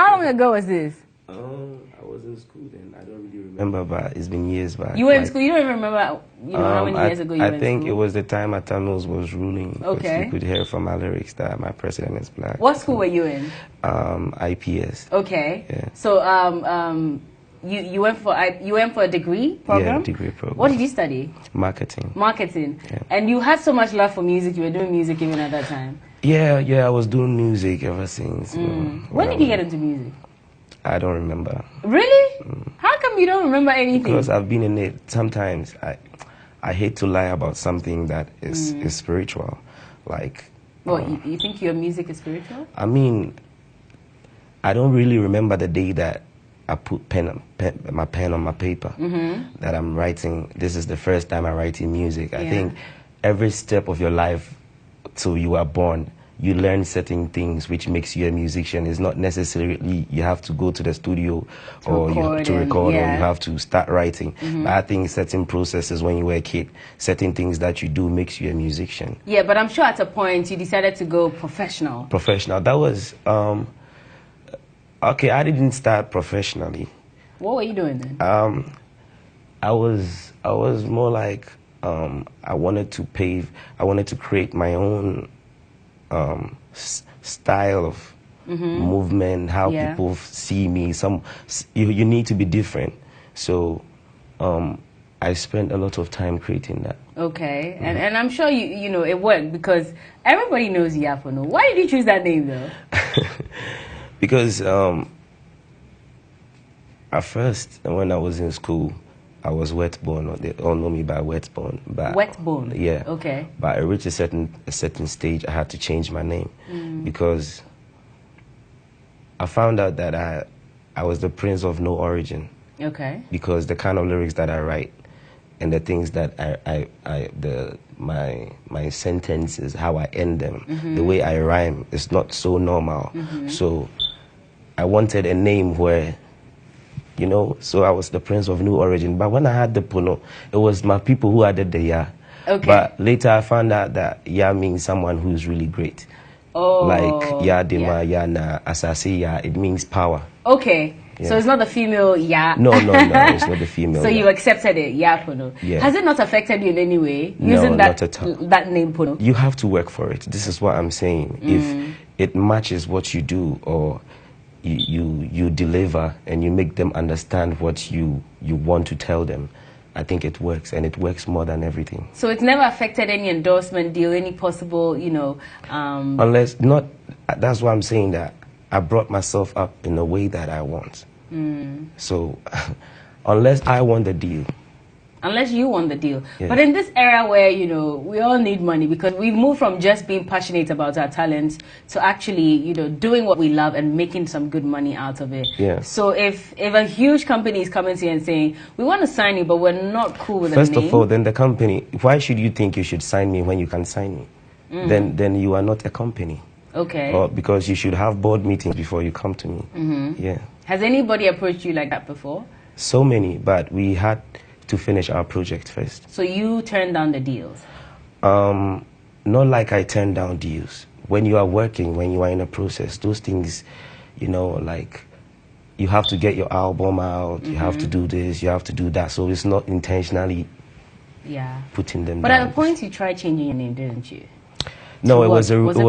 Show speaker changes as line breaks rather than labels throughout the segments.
How long ago was this?
I was in school then. I don't really remember, but it's been years back.
You were in school? You don't even remember, how many years ago you were in school?
I think it was the time Atanos was ruling.
Okay.
You could hear from my lyrics that my president is black.
What school were you in?
IPS.
Okay.
Yeah.
So you went for a degree program?
Yeah, degree program.
What did you study?
Marketing.
Marketing.
Yeah.
And you had so much love for music. You were doing music even at that time.
Yeah. I was doing music ever since.
When did you get into music?
I don't remember.
Really? How come you don't remember anything?
Because I've been in it. Sometimes I hate to lie about something that is spiritual. Like.
Well, you think your music is spiritual?
I mean, I don't really remember the day that I put my pen on my paper, that I'm writing. This is the first time I'm writing music. I think every step of your life till you are born, you learn certain things which makes you a musician. It's not necessarily you have to go to the studio or you have to record or you have to start writing. But I think certain processes when you were a kid, certain things that you do makes you a musician. Yeah,
but I'm sure at a point you decided to go professional.
Professional. That was, okay, I didn't start professionally.
What were you doing then?
I was more like, I wanted to create my own style of movement, how people see me. You need to be different. So I spent a lot of time creating that.
Okay, and I'm sure you know it worked because everybody knows Pono. Why did you choose that name though?
Because at first, when I was in school, I was wet-born. They all know me by wet-born.
Wet-born?
Yeah.
Okay.
But I reached a certain stage, I had to change my name because I found out that I was the prince of no origin.
Okay.
Because the kind of lyrics that I write and the things that my sentences, how I end them, the way I rhyme is not so normal. So I wanted a name where, you know, so I was the prince of new origin. But when I had the Pono, it was my people who added the Ya.
Okay.
But later I found out that Ya means someone who's really great.
Oh.
Like Ya Dema, Ya Na, Asasi Ya, it means power.
Okay. Yeah. So it's not the female Ya?
No, it's not the female.
So you accepted it, Pono.
Yeah.
Has it not affected you in any way,
using
that,
not at all.
that name Pono?
You have to work for it. This is what I'm saying. If it matches what you do or you deliver and you make them understand what you want to tell them, I think it works, and it works more than everything.
So it's never affected any endorsement deal, any possible, you know...
Unless not, that's why I'm saying that I brought myself up in a way that I want. So unless I want the deal...
Unless you want the deal. Yeah. But in this era where, you know, we all need money because we've moved from just being passionate about our talents to actually, you know, doing what we love and making some good money out of it.
Yeah.
So if a huge company is coming to you and saying, we want to sign you, but we're not cool with the
name.
First
of all, then the company, why should you think you should sign me when you can sign me? Then you are not a company.
Okay.
Or because you should have board meetings before you come to me. Yeah.
Has anybody approached you like that before?
So many, but we had to finish our project first.
So you turned down the deals?
Not like I turned down deals. When you are working, when you are in a process, those things, you know, like you have to get your album out, you have to do this, you have to do that. So it's not intentionally putting them down.
But at a point you tried changing your name, didn't you?
No, it was rumor.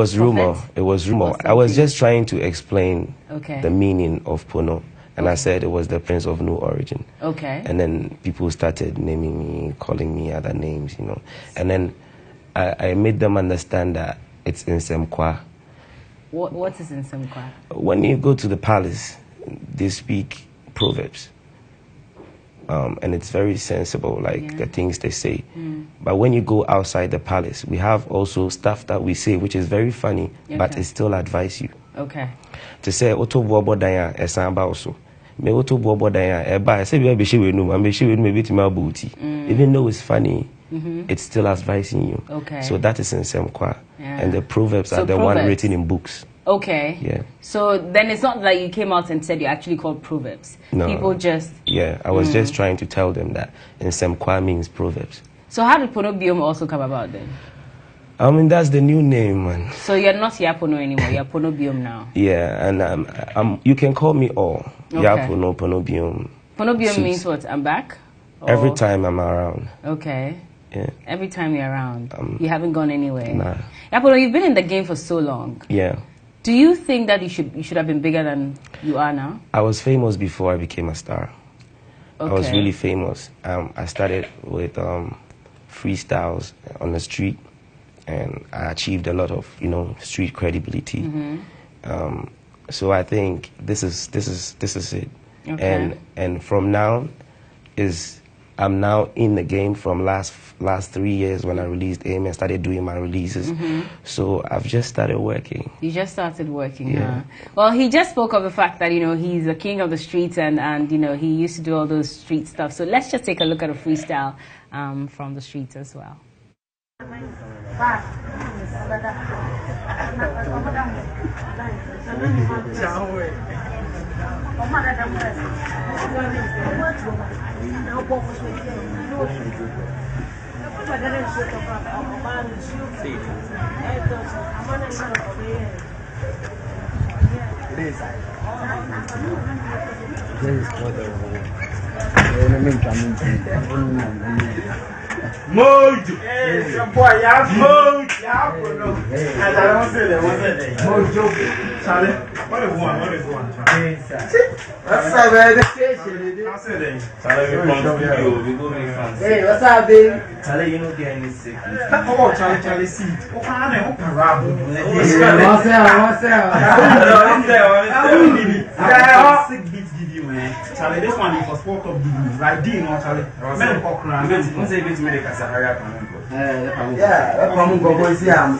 It was rumor. I was just trying to explain the meaning of Pono. And I said it was the prince of no origin.
Okay.
And then people started naming me, calling me other names, you know. And then I made them understand that it's Nsemkwa.
What is Nsemkwa?
When you go to the palace, they speak proverbs. And it's very sensible, like the things they say. But when you go outside the palace, we have also stuff that we say, which is very funny, but it still advise you.
Okay.
To say, Oto Bobo Daya, Esamba also. Me Oto Bobo Daya, Eba, I say, we be sure we know, and be sure we maybe to my booty. Even though it's funny, it's still advising you.
Okay.
So that is in Semkwa. And the proverbs are the one written in books.
Okay.
Yeah.
So then it's not that you came out and said you actually called proverbs.
No.
People just...
Yeah, I was just trying to tell them that in Semkwa means proverbs.
So how did Pono Biom also come about then?
I mean, that's the new name, man.
So you're not Yapono anymore. You're Pono Biom now.
Yeah, and you can call me all.
Okay.
Yapono, Pono Biom.
Pono Biom means what? I'm back?
Every time I'm around.
Okay.
Yeah.
Every time you're around. You haven't gone anywhere.
Nah.
Yapono, you've been in the game for so long.
Yeah.
Do you think that you should have been bigger than you are now?
I was famous before I became a star.
Okay.
I was really famous. I started with freestyles on the street, and I achieved a lot of street credibility. So I think this is it.
Okay.
And from now I'm now in the game from last 3 years when I released AIM and started doing my releases. So I've just started working.
You just started working,
yeah.
Huh? Well, he just spoke of the fact that, he's a king of the streets and he used to do all those street stuff. So let's just take a look at a freestyle from the streets as well.
Mojo! Hey, your boy, yeah, Mojo! Yeah, I don't say that, what's that? Mojo! Charlie, what is one? What's up, man? I said that. Charlie, we go make fun. Hey, what's up, baby? Charlie, you don't get any sick. Oh, Charlie, see. Oh, I don't know, Rabu. What's up? Sick beats give you, man. Charlie, this one is for sport of giving. Right, D, no, Charlie. Men for crying. Don't say it's me, because I hurry up and go. Yeah, I'm going to see him.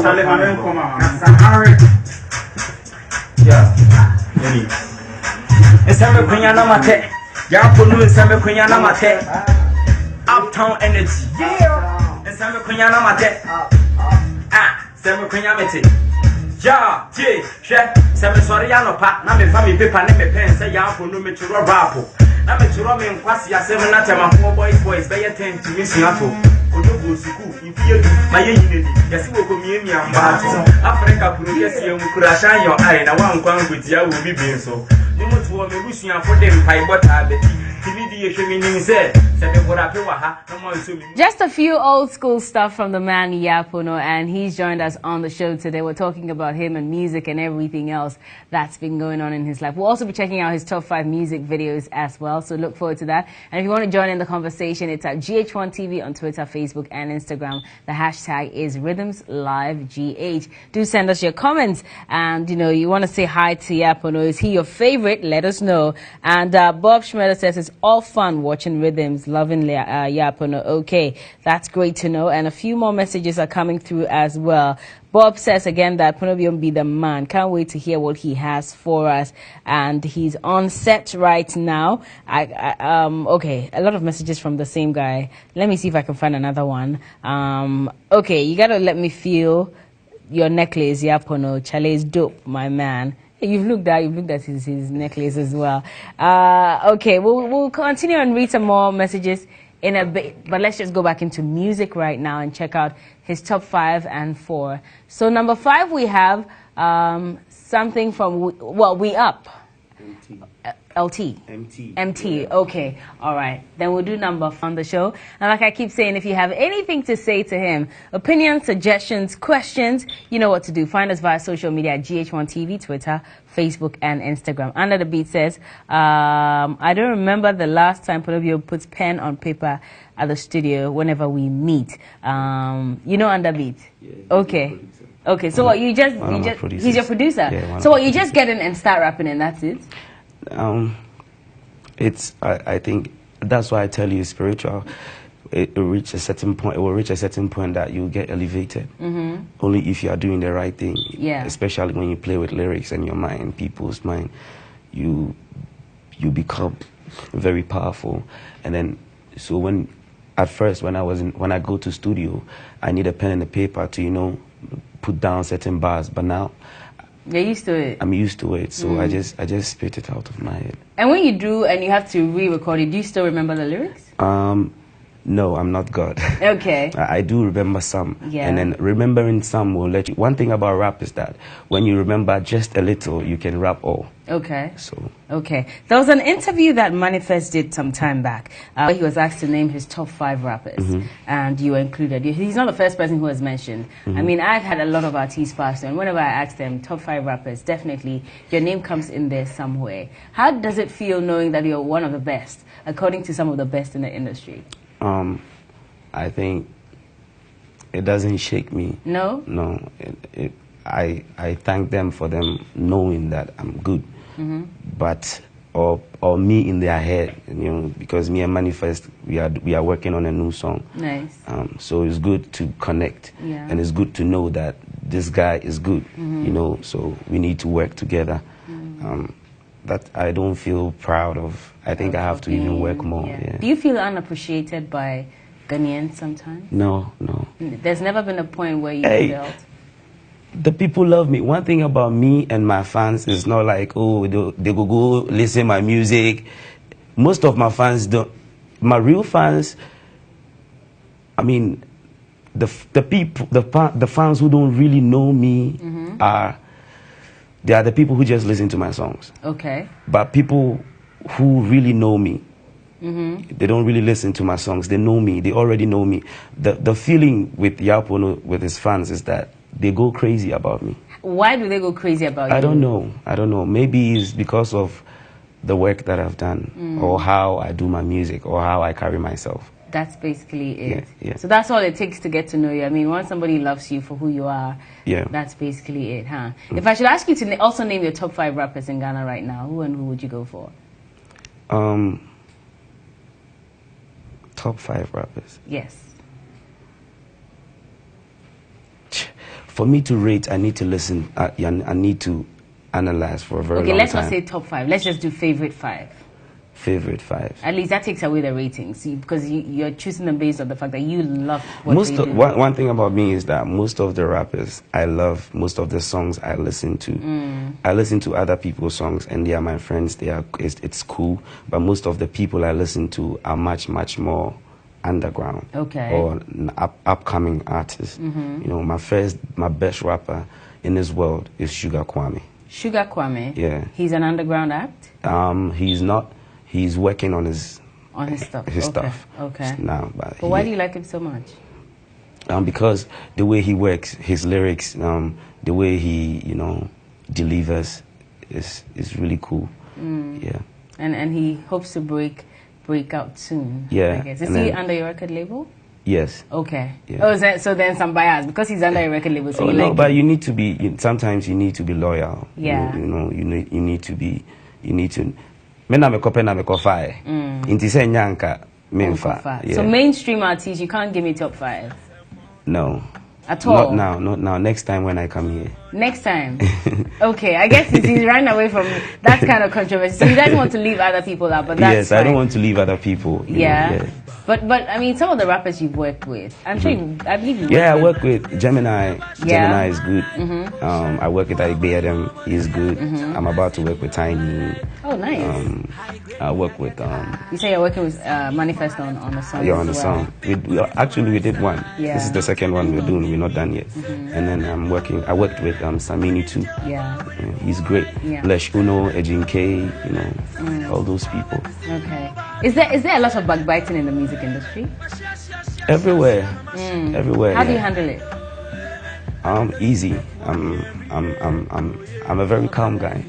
Charlie, my name come out. Yeah. It's time to mate. Yapono is time to Uptown energy. Yeah. It's time to mate. Ah, time to yeah, chef, seven sorry, no pat, na me family paper, na me pen, say Yapono me to rap. Na me to run in Kwasi, ya 7 na tema, 4 boys, by 10 to miss Yato. Odogo Suku, if you my unity, yes, we will be in Africa, could yes, you could shine your eye, and I won't with you will be being so. You must want me wishing for them, pie, but I bet.
Just a few old school stuff from the man Yapono, and he's joined us on the show today. We're talking about him and music and everything else that's been going on in his life. We'll also be checking out his top 5 music videos as well, so look forward to that. And if you want to join in the conversation, it's at GH1 TV on Twitter, Facebook, and Instagram. The hashtag is RhythmsLiveGH. Do send us your comments, and you want to say hi to Yapono. Is he your favorite? Let us know. And Bob Schmeder says it's all fun watching Rhythms, loving Yapono. Okay, that's great to know. And a few more messages are coming through as well. Bob says again that Pono Biom be the man. Can't wait to hear what he has for us. And he's on set right now. Okay, a lot of messages from the same guy. Let me see if I can find another one. Okay, you gotta let me feel your necklace, Yapono. Chale is dope, my man. You've looked at his necklace as well. Okay, we'll continue and read some more messages in a bit, but let's just go back into music right now and check out his top 5 and 4. So number 5 we have something from We Up. LT. MT. Okay. All right. Then we'll do number on the show. And like I keep saying, if you have anything to say to him, opinions, suggestions, questions, you know what to do. Find us via social media at GH1 TV, Twitter, Facebook, and Instagram. Under the Beat says, I don't remember the last time Pono Biom puts pen on paper at the studio whenever we meet. Under Beat?
Yeah,
okay. Okay. So what, he's your producer?
Yeah,
so what, you just get in and start rapping and that's it?
I think that's why I tell you spiritual. It will reach a certain point that you get elevated. Only if you are doing the right thing.
Yeah. Especially
when you play with lyrics and your mind, people's mind, you become very powerful. And then, so when I go to studio, I need a pen and a paper to put down certain bars. But now,
you're used to it.
I'm used to it, so I just spit it out of my head.
And when you do and you have to re-record it, do you still remember the lyrics?
No, I'm not God.
Okay.
I do remember some.
Yeah.
And then remembering some will let you. One thing about rap is that when you remember just a little, you can rap all.
Okay.
So.
Okay. There was an interview that Manifest did some time back where he was asked to name his top 5 rappers, and you were included. He's not the first person who was mentioned. I mean, I've had a lot of artists pass, and whenever I ask them top 5 rappers, definitely your name comes in there somewhere. How does it feel knowing that you're one of the best, according to some of the best in the industry?
I think it doesn't shake me.
No?
No. I thank them for them knowing that I'm good. But or me in their head, because me and Manifest, we are working on a new song.
Nice.
So it's good to connect, and it's good to know that this guy is good. So we need to work together. That I don't feel proud of. I think I have to even work more. Yeah.
Do you feel unappreciated by Ghanaians sometimes?
No.
There's never been a point where you felt.
The people love me. One thing about me and my fans is not like, oh, they go listen to my music. Most of my fans don't. My real fans, I mean, the people, the fans who don't really know me they are the people who just listen to my songs.
Okay.
But people who really know me, they don't really listen to my songs. They know me. They already know me. The feeling with Pono, with his fans, is that they go crazy about me.
Why do they go crazy about you?
I don't know. Maybe it's because of the work that I've done, or how I do my music, or how I carry myself.
That's basically it.
Yeah.
So that's all it takes to get to know you. I mean, once somebody loves you for who you are, that's basically it, huh? If I should ask you to also name your top 5 rappers in Ghana right now, who and who would you go for?
Top 5 rappers.
Yes.
For me to rate, I need to listen. I need to analyze for a very long time.
Okay, let's not say top 5. Let's just do favorite 5.
Favorite 5.
At least that takes away the ratings, because you're choosing them based on the fact that you love what they do.
One thing about me is that most of the rappers I love, most of the songs I listen to. I listen to other people's songs, and they are my friends. It's cool, but most of the people I listen to are much more underground, or upcoming artists. My best rapper in this world is Sugar Kwame.
Sugar Kwame?
Yeah.
He's an underground act?
He's not. He's working on his
stuff.
Stuff.
Okay.
Now,
but why do you like him so much?
Because the way he works, his lyrics, the way he delivers is really cool. Yeah.
And he hopes to break out soon.
Yeah.
I guess. Is he under your record label?
Yes.
Okay.
Yeah.
Oh, so then some bias because he's under a record label. So
but you need to be. Sometimes you need to be loyal.
Yeah.
You need to be. You need to. Me na me kope na me kofae. Inti se nyanka memfa.
So mainstream artists, you can't give me top 5.
No.
At all?
Not now. Next time when I come here.
Next time? Okay, I guess he's running away from that kind of controversy. So he doesn't want to leave other people out, but that's fine.
I don't want to leave other people.
Yeah. But I mean, some of the rappers you've worked with, I'm sure I believe you.
Yeah, I work with Gemini.
Yeah.
Gemini is good. I work with Adam. He's good. I'm about to work with Tiny.
Oh, nice.
I work with.
You say you're working with Manifest on the song.
Yeah, on the song. We did one.
Yeah.
This is the second one we're doing. We're not done yet. And then I worked with Samini too.
Yeah.
He's great.
Yeah.
Lesh Uno, Ejin K, all those people.
Okay. Is there a lot of backbiting in the music industry?
Everywhere. Everywhere.
How do you handle it?
Easy. I'm a very calm guy.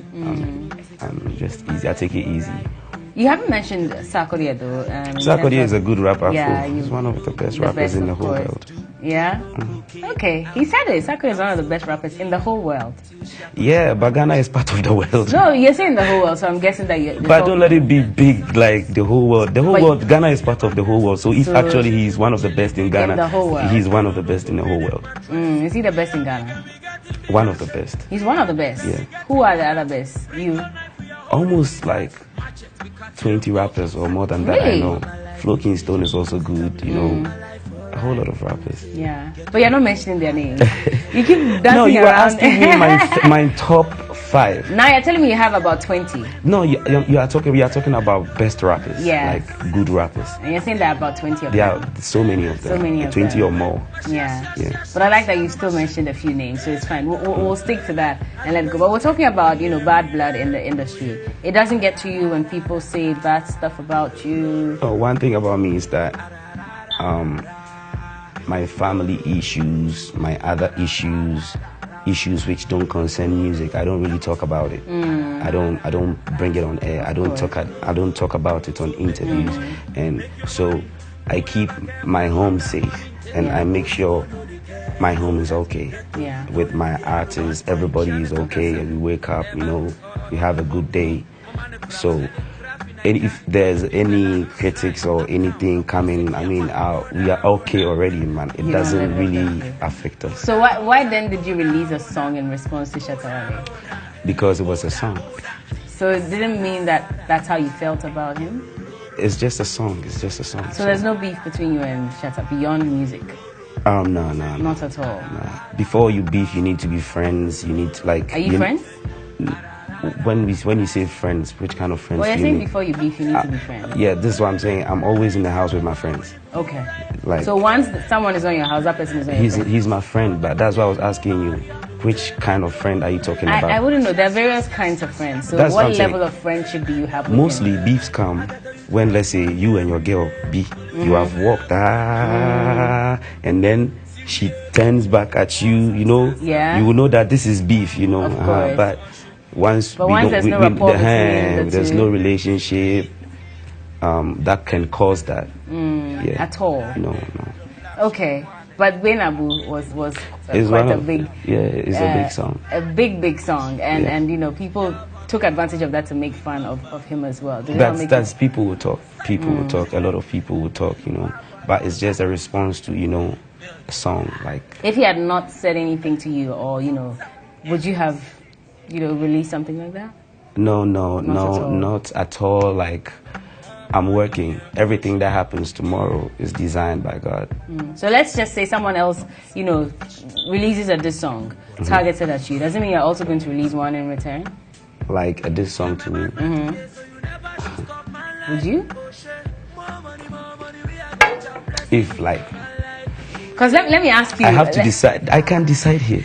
I'm just easy. I take it easy.
You haven't mentioned Sarkodie though.
Sarkodie is a good rapper.
Yeah,
he's one of the best rappers in the whole world.
Yeah? Okay. He said it. Sarkodie is one of the best rappers in the whole world.
Yeah, but Ghana is part of the world.
No, you're saying the whole world, so I'm guessing that you're...
But don't let it be big like the whole world. The whole world, Ghana is part of the whole world. So if actually he's one of the best in Ghana,
the whole world.
He's one of the best in the whole world.
Is he the best in Ghana?
One of the best.
He's one of the best?
Yeah.
Who are the other best? You?
Almost like 20 rappers or more than that.
Really?
I know. Flo Kingston is also good, a whole lot of rappers.
Yeah, but you're not mentioning their names. You keep dancing
no, you were
around.
asking me my top 5.
Now you're telling me you have about 20.
No, we are talking about best rappers.
Yeah.
Like good rappers.
And you're saying there are about 20 of
There
them.
are so many of them.
So many of
20
them.
or more.
Yeah.
Yeah.
But I like that you still mentioned a few names, so it's fine. We'll stick to that and let it go. But we're talking about, bad blood in the industry. It doesn't get to you when people say bad stuff about you.
Oh, one thing about me is that my family issues, my other issues which don't concern music, I don't really talk about it. I don't bring it on air. I don't talk about it on interviews. And so I keep my home safe, and I make sure my home is okay.
Yeah.
With my artists, everybody is okay, and we wake up, we have a good day. So if there's any critics or anything coming, we are okay already, man. It doesn't really affect us.
So why then did you release a song in response to Sarkodie?
Because it was a song.
So it didn't mean that that's how you felt about him?
It's just a song. It's just a song.
So there's no beef between you and Shatta beyond music?
No.
Not at all?
No. Before you beef, you need to be friends. You need to
Are you friends?
When you say friends, which kind of friends?
Well, you're
do you
saying
mean?
before you beef, you need to be friends.
Yeah, this is what I'm saying. I'm always in the house with my friends.
Okay.
Like,
so once someone is on your house, that person is on your friend.
He's my friend, but that's why I was asking you, which kind of friend are you talking about?
I wouldn't know. There are various kinds of friends. So
That's
what
what I'm
level
saying.
of friendship do you have with
Mostly
him?
beefs come when, let's say, you and your girl beef. You have walked, and then she turns back at you,
Yeah.
you will know that this is beef,
Of course.
but once
there's no rapport between the
there's
two.
no relationship, that can cause that. Yeah.
At all?
No.
Okay. But Benabu was
It's
quite
one
a
of-
big...
Yeah, it's a big song.
A big song. And,
Yeah.
and people took advantage of that to make fun of him as well. Did they not make
That's people will talk. People will talk. A lot of people will talk, But it's just a response to, a song. Like,
If he had not said anything to you, or would you have, released something like that?
no,
at all.
not at all. Like, I'm working. Everything that happens tomorrow is designed by God.
So let's just say someone else, releases a diss song targeted at you. Doesn't mean you're also going to release one in return?
Like this song to me.
Would you?
If like,
Because let me ask you.
I have to decide. I can't decide here.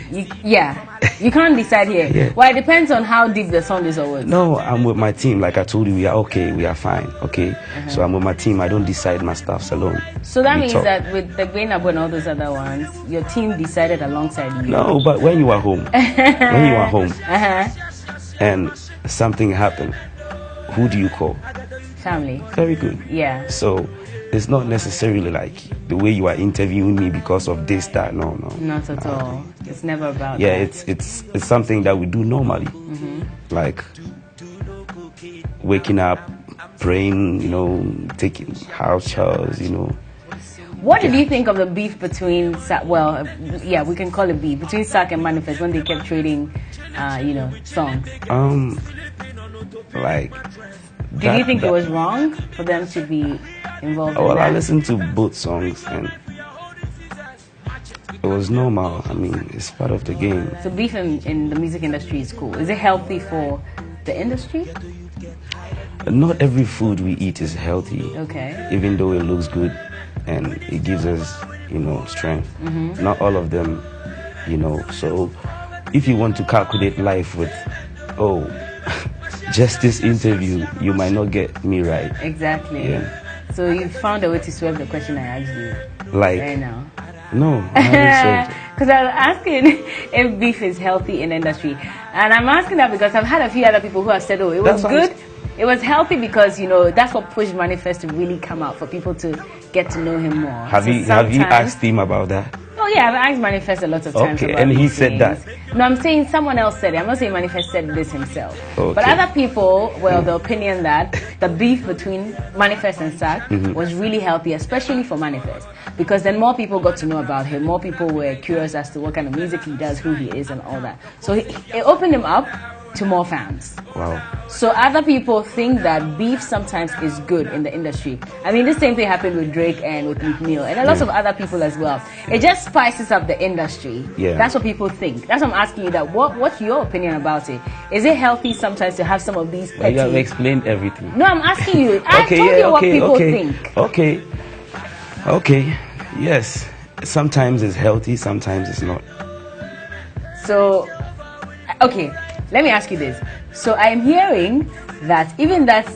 You can't decide here.
Yeah.
Well, it depends on how deep the song is always.
No, I'm with my team. Like I told you, we are okay. We are fine. Okay. So I'm with my team. I don't decide my stuffs alone.
So that
We
means
talk.
that with the Benabu and all those other ones, your team decided alongside you.
No, but when you are home, and something happened, who do you call?
Family.
Very good.
Yeah.
So it's not necessarily like the way you are interviewing me because of this, that. No.
Not at all. It's never about
Yeah,
that.
it's something that we do normally. Like waking up, praying, taking house chores,
What did you think of the beef between, we can call it beef, between Sark and Manifest when they kept trading, songs?
Like.
Did you think it was wrong for them to be involved in
Well,
that?
I listened to both songs and it was normal. I mean, it's part of the game.
So beef in the music industry is cool. Is it healthy for the industry?
Not every food we eat is healthy.
Okay.
Even though it looks good and it gives us, strength. Not all of them, So if you want to calculate life with, just this interview, you might not get me right.
Exactly.
Yeah.
So you found a way to swerve the question I asked you
Like,
right now.
no, I haven't said.
Because I was asking if beef is healthy in the industry. And I'm asking that because I've had a few other people who have said, it was
That's what
good. It was healthy because, that's what pushed Manifest to really come out, for people to get to know him more.
Have you asked him about that?
Oh yeah, I've asked Manifest a lot of times.
Okay,
about
and he
these
said
things.
that?
No, I'm saying someone else said it. I'm not saying Manifest said this himself.
Okay.
But other people were of the opinion that the beef between Manifest and Sark was really healthy, especially for Manifest. Because then more people got to know about him. More people were curious as to what kind of music he does, who he is, and all that. So it opened him up to more fans.
Wow.
So other people think that beef sometimes is good in the industry. I mean, the same thing happened with Drake and with McNeil and a lot of other people as well. It just spices up the industry.
Yeah.
That's what people think. That's what I'm asking you. That what's your opinion about it? Is it healthy sometimes to have some of these petty?
You have explained everything.
No, I'm asking you. I told you what people think.
Okay. Yes. Sometimes it's healthy. Sometimes it's not.
So, okay. Let me ask you this. So I'm hearing that even that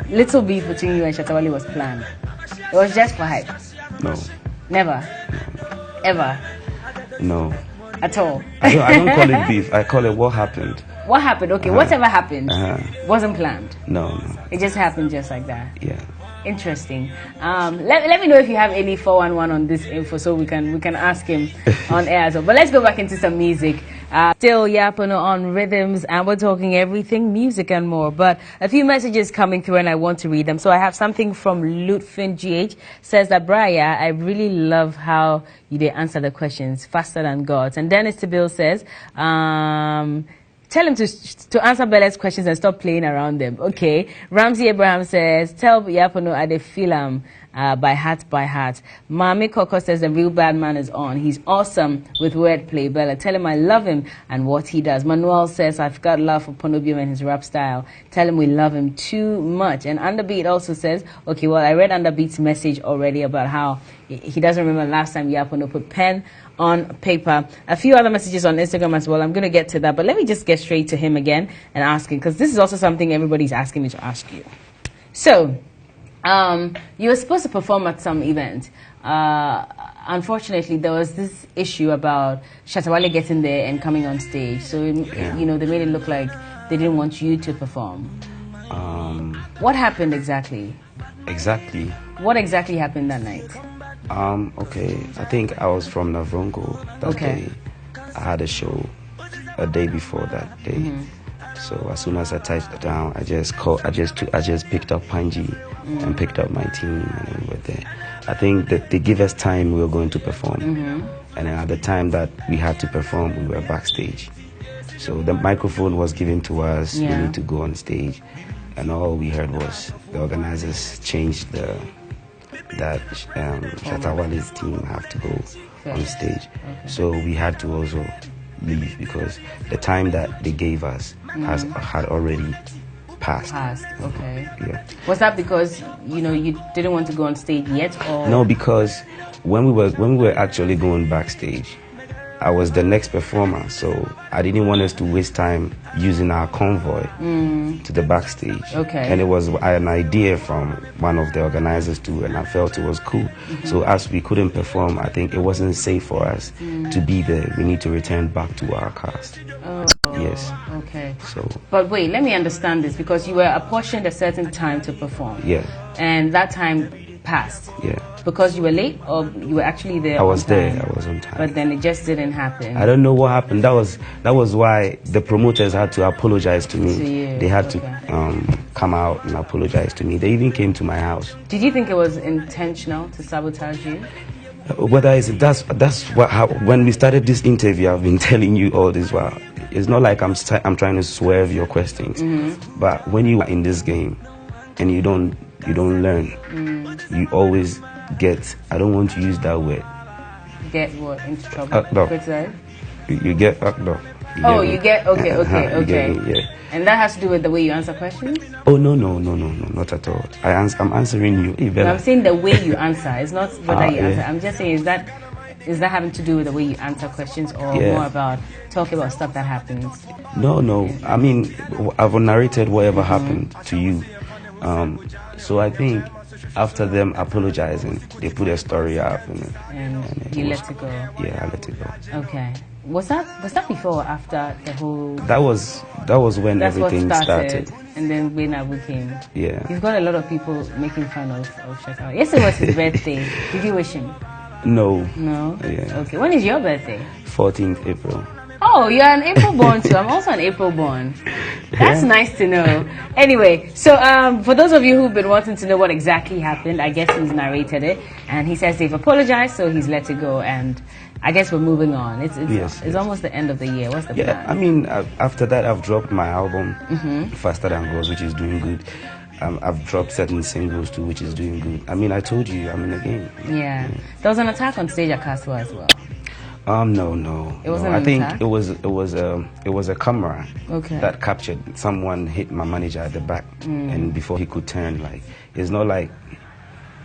little beef between you and Shatta Wale was planned. It was just for hype.
No.
Never. Ever.
No.
At all.
I don't call it beef. I call it what happened.
What happened? Okay, whatever happened wasn't planned.
No.
It just happened just like that.
Yeah.
Interesting. Let me know if you have any 411 on this info so we can ask him on air as well. But let's go back into some music. Still Pono on rhythms, and we're talking everything music and more. But a few messages coming through and I want to read them. So I have something from Lutfin GH. Says that Brian, I really love how you answer the questions faster than God's. And Dennis Tibil says, tell him to answer Bella's questions and stop playing around them. Okay. Ramsey Abraham says, tell Pono I dey feel him by heart. Mami Coco says the real bad man is on. He's awesome with wordplay. Bella, tell him I love him and what he does. Manuel says, I've got love for Pono and his rap style. Tell him we love him too much. And Underbeat also says, okay, well, I read Underbeat's message already about how he doesn't remember last time Pono put pen on paper. A few other messages on Instagram as well. I'm going to get to that, but let me just get straight to him again and ask him, because this is also something everybody's asking me to ask you. So, you were supposed to perform at some event. Unfortunately, there was this issue about Shatta Wale getting there and coming on stage. So, you know, they made it look like they didn't want you to perform. What happened exactly? What exactly happened that night?
Okay, I think I was from Navrongo that day. I had a show a day before that day. So as soon as I touched down, I just picked up Panji and picked up my team, and we were there. I think that they give us time we were going to perform, and then at the time that we had to perform, we were backstage. So the microphone was given to us. We need to go on stage, and all we heard was the organizers changed that Shatta Wale's team have to go on stage. So we had to also leave because the time that they gave us had already passed.
Okay.
Yeah.
Was that because you didn't want to go on stage yet, or
no? Because when we were actually going backstage, I was the next performer, so I didn't want us to waste time using our convoy to the backstage.
Okay.
And it was an idea from one of the organizers too, and I felt it was cool. So as we couldn't perform, I think it wasn't safe for us to be there. We need to return back to our cast.
Oh.
Yes.
Okay.
So.
But wait, let me understand this, because you were apportioned a certain time to perform.
Yeah.
And that time passed.
Yeah.
Because you were late, or you were actually there?
I was there. I was on time.
But then it just didn't happen.
I don't know what happened. That was why the promoters had to apologize to me.
To you.
They had to come out and apologize to me. They even came to my house.
Did you think it was intentional to sabotage you?
Whether that's when we started this interview, I've been telling you all this while. It's not like I'm trying to swerve your questions, but when you are in this game and you don't learn, you always get. I don't want to use that word.
Get what? Into trouble?
You get up.
You get okay.
You get me, yeah.
And that has to do with the way you answer questions?
Oh no, not at all. I'm answering you.
No, I'm saying the way you answer. It's not whether you answer. I'm just saying, is that having to do with the way you answer questions, or more about talking about stuff that happens? No.
I mean, I've narrated whatever happened to you. So I think after them apologizing, they put a story up, and
you let it go.
Yeah, I let it go.
Okay. Was that before or after the whole?
That was when everything started.
And then when Abu came.
Yeah.
He's got a lot of people making fun of Shatta. Yesterday was his birthday. Did you wish him?
No.
No?
Yeah.
Okay. When is your birthday?
14th April.
Oh, you're an April born too. I'm also an April born. That's nice to know. Anyway, so for those of you who've been wanting to know what exactly happened, I guess he's narrated it, and he says they've apologized, so he's let it go, and I guess we're moving on. It's
Yes.
almost the end of the year. What's the plan?
I mean, after that, I've dropped my album, Faster Than Girls, which is doing good. I've dropped certain singles too, which is doing good. I mean, I told you, I'm in the game.
Yeah. There was an attack on stage at Castle as well.
No.
It wasn't
I
an
think
attack?
it was a camera
Okay.
that captured someone hit my manager at the back, and before he could turn, like it's not like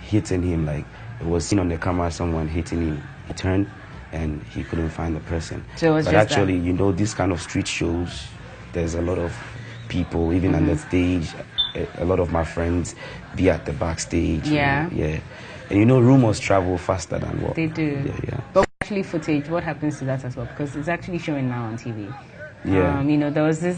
hitting him, like it was seen on the camera someone hitting him. He turned and he couldn't find the person.
So it was
but
just
actually, you know, this kind of street shows, there's a lot of people even on the stage. A lot of my friends be at the backstage.
Yeah.
Yeah. And you know, rumors travel faster than what
They do.
Yeah.
But actually footage, what happens to that as well? Because it's actually showing now on TV.
Yeah.
You know, there was this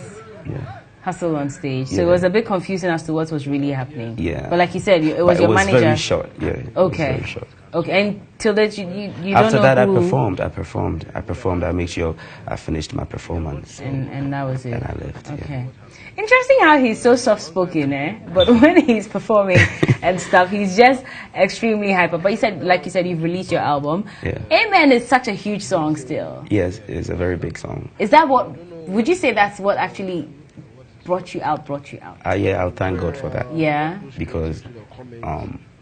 hustle on stage. So it was a bit confusing as to what was really happening.
Yeah.
But like you said, it was
But
your
it was
manager.
very short. Yeah. It was
Okay.
very short.
Okay. And till that, you don't
After
know
that,
who...
I performed. I made sure I finished my performance.
And that was it.
And I left.
Okay. Interesting how he's so soft-spoken, But when he's performing and stuff, he's just extremely hyper. But like you said, you've released your album.
Yeah.
Amen is such a huge song still.
Yes, it's a very big song.
Is that what, would you say that's what actually brought you out?
Yeah, I'll thank God for that.
Yeah.
Because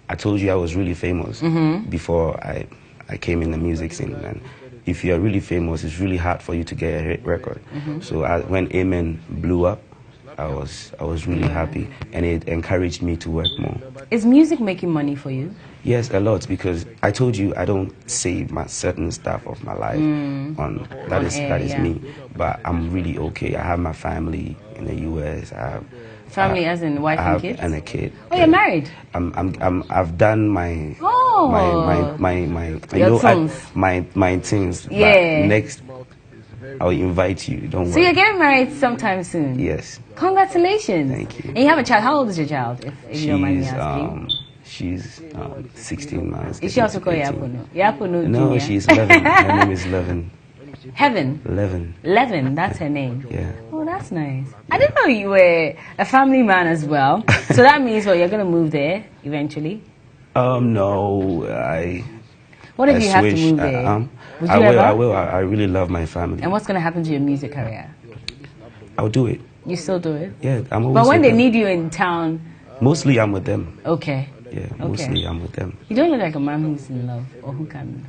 I told you I was really famous before I came in the music scene. And if you're really famous, it's really hard for you to get a hit record. So when Amen blew up, I was really happy, and it encouraged me to work more.
Is music making money for you?
Yes, a lot, because I told you I don't save my certain stuff of my life on that is me. But I'm really okay. I have my family in the US. I have
Family as in wife and kids?
And a kid.
Oh, you're married?
I've done my
Your sons.
my things.
Yeah.
But next I'll invite you. Don't
So
worry.
you're getting married sometime soon?
Yes.
Congratulations.
Thank you.
And you have a child. How old is your child, if you don't mind me asking?
She's 16 months.
Is she also called Yapono? Yapono
No,
Junior?
she's 11. Her name is Levin.
Heaven?
11.
11, that's her name.
Yeah.
Oh, that's nice. I didn't know you were a family man as well. So that means, well, you're going to move there eventually?
No,
What if you have to
switch.
move there? Would you
I
ever?
will. I really love my family.
And what's going to happen to your music career?
I'll do it.
You still do it?
Yeah, I'm always
But when
with
they
them.
need you in town,
Mostly I'm with them.
okay.
Yeah, mostly I'm with them.
You don't look like a man who's in love or who can.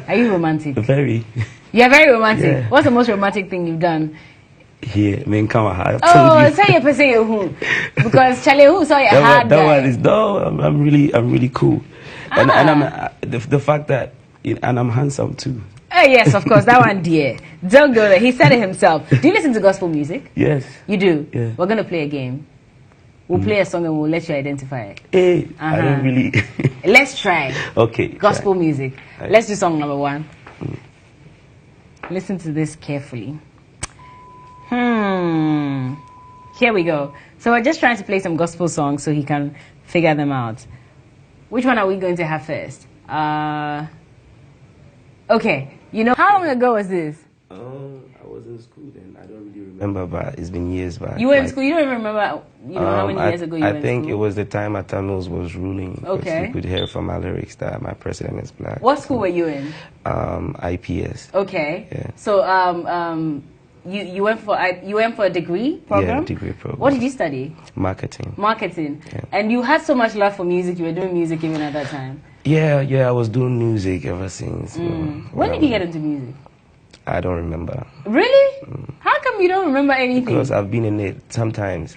Are you romantic?
Very.
You're very romantic.
Yeah.
What's the most romantic thing you've done?
Here, me and Kama, I told
Oh,
you.
say your person who, because Charlie who saw your hard
that
guy.
one is no. I'm really cool, and I'm the fact that and I'm handsome too.
Oh yes, of course, that one, dear. Don't go there. He said it himself. Do you listen to gospel music?
Yes.
You do?
Yeah.
We're gonna play a game. We'll play a song and we'll let you identify it.
Hey, I don't really.
Let's try.
Okay.
Gospel
try.
music.
Right.
Let's do song number 1. Listen to this carefully. Here we go. So we're just trying to play some gospel songs so he can figure them out. Which one are we going to have first? Okay. You know, how long ago was this?
I was in school then. I don't really remember, but it's been years back.
You were in school. You don't even remember, how many years ago you were in
I think
school?
it was the time Atamils was ruling. because
Okay.
You could hear from my lyrics that my president is black.
What school were you in?
IPS.
Okay.
Yeah.
So you went for a degree program?
Yeah, degree program.
What did you study?
Marketing.
Marketing.
Yeah.
And you had so much love for music. You were doing music even at that time.
Yeah, I was doing music ever since.
When did you get into music?
I don't remember.
Really? How come you don't remember anything?
Because I've been in it. Sometimes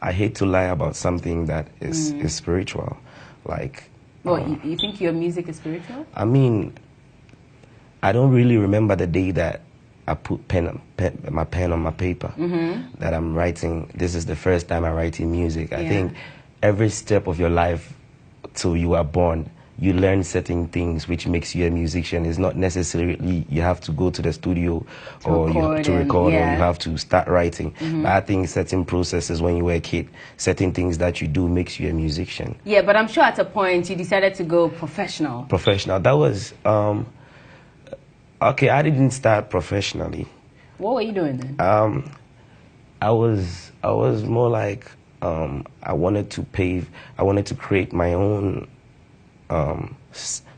I hate to lie about something that is spiritual. Like,
Well, you think your music is spiritual?
I mean, I don't really remember the day that I put my pen on my paper that I'm writing. This is the first time I'm writing music. I think every step of your life till you are born, you learn certain things which makes you a musician. It's not necessarily you have to go to the studio or you have to record or you have to start writing. But I think certain processes when you were a kid, certain things that you do makes you a musician.
Yeah, but I'm sure at a point you decided to go professional.
Professional. That was okay. I didn't start professionally.
What were you doing then?
I was more like I wanted to create my own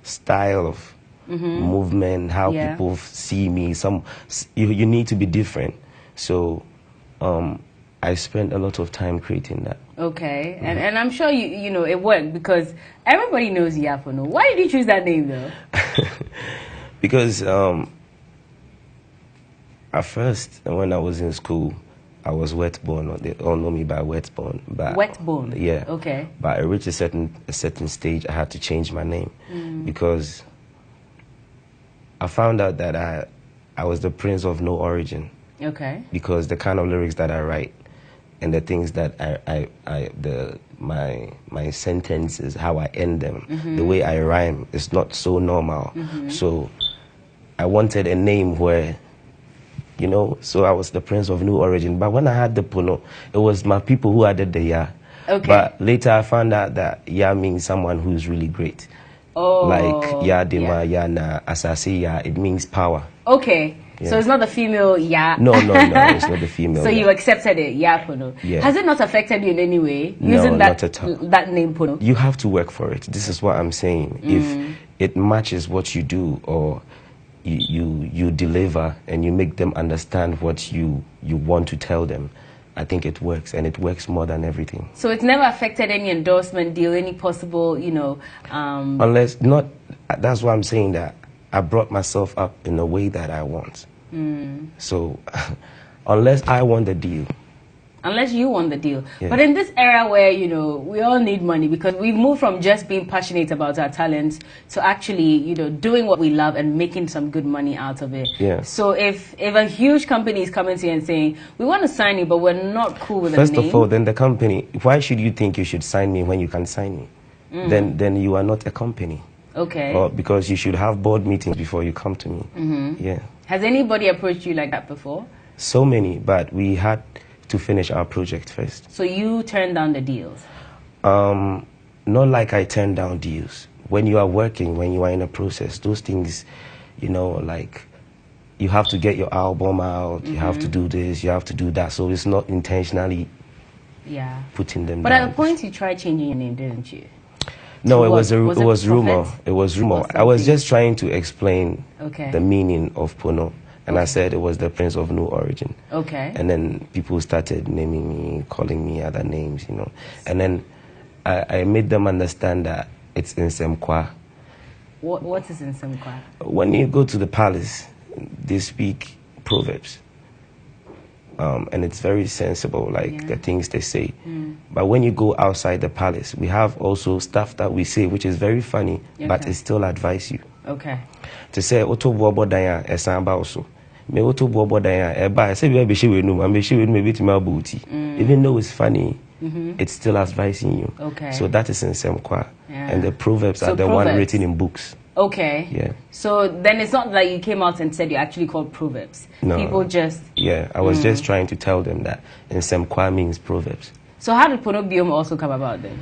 style of movement, how people see me. You need to be different. So I spent a lot of time creating that.
Okay, and I'm sure you know it worked because everybody knows Pono. Why did you choose that name though?
Because at first, when I was in school, I was wet-born. They all know me by wet-born.
Wet-born?
Yeah.
Okay.
But I reached a certain stage, I had to change my name because I found out that I was the prince of no origin.
Okay.
Because the kind of lyrics that I write and the things that my sentences, how I end them, the way I rhyme is not so normal. So I wanted a name where, you know, so I was the prince of new origin. But when I had the Pono, it was my people who added the Ya.
Okay.
But later I found out that Ya means someone who's really great.
Oh.
Like Ya Dema, Ya Na, Asasi Ya, it means power.
Okay. Yeah. So it's not the female Ya?
No, it's not the female.
So you accepted it, Pono.
Yeah.
Has it not affected you in any way?
No,
not
at all.
That name Pono?
You have to work for it. This is what I'm saying. If it matches what you do or you deliver and you make them understand what you want to tell them, I think it works, and it works more than everything.
So it's never affected any endorsement deal, any possible, you know...
Unless not, that's why I'm saying that I brought myself up in a way that I want. So unless I want the deal.
Unless you want the deal.
Yeah.
But in this era where, you know, we all need money because we've moved from just being passionate about our talents to actually, you know, doing what we love and making some good money out of it.
Yeah.
So if a huge company is coming to you and saying, we want to sign you, but we're not cool with the name.
First of all, then the company, why should you think you should sign me when you can sign me? Then you are not a company.
Okay.
Or because you should have board meetings before you come to me. Yeah.
Has anybody approached you like that before?
So many, but we had to finish our project first.
So you turned down the deals?
Not like I turned down deals. When you are working, when you are in a process, those things, you know, like you have to get your album out, you have to do this, you have to do that. So it's not intentionally putting them
but
down.
But at a point you tried changing your name, didn't you?
No, it was
rumor.
It was rumor. I was just trying to explain the meaning of Pono. And I said it was the prince of new origin.
Okay.
And then people started naming me, calling me other names, you know. And then I made them understand that it's Nsemkwa.
What is Nsemkwa?
When you go to the palace, they speak proverbs. And it's very sensible, like the things they say. But when you go outside the palace, we have also stuff that we say, which is very funny, but it still advise you.
Okay.
To say, Oto Bobo Daya, Esamba also. Me Oto Bobo Daya, Eba, I say, we be with no, I'm be with me bit my booty. Even though it's funny, it's still advising you.
Okay.
So that is in Semkwa. And the proverbs are the one written in books.
Okay.
Yeah.
So then it's not that you came out and said you actually called proverbs.
No.
People just...
Yeah, I was just trying to tell them that in Semkwa means proverbs.
So how did Pono Biom also come about then?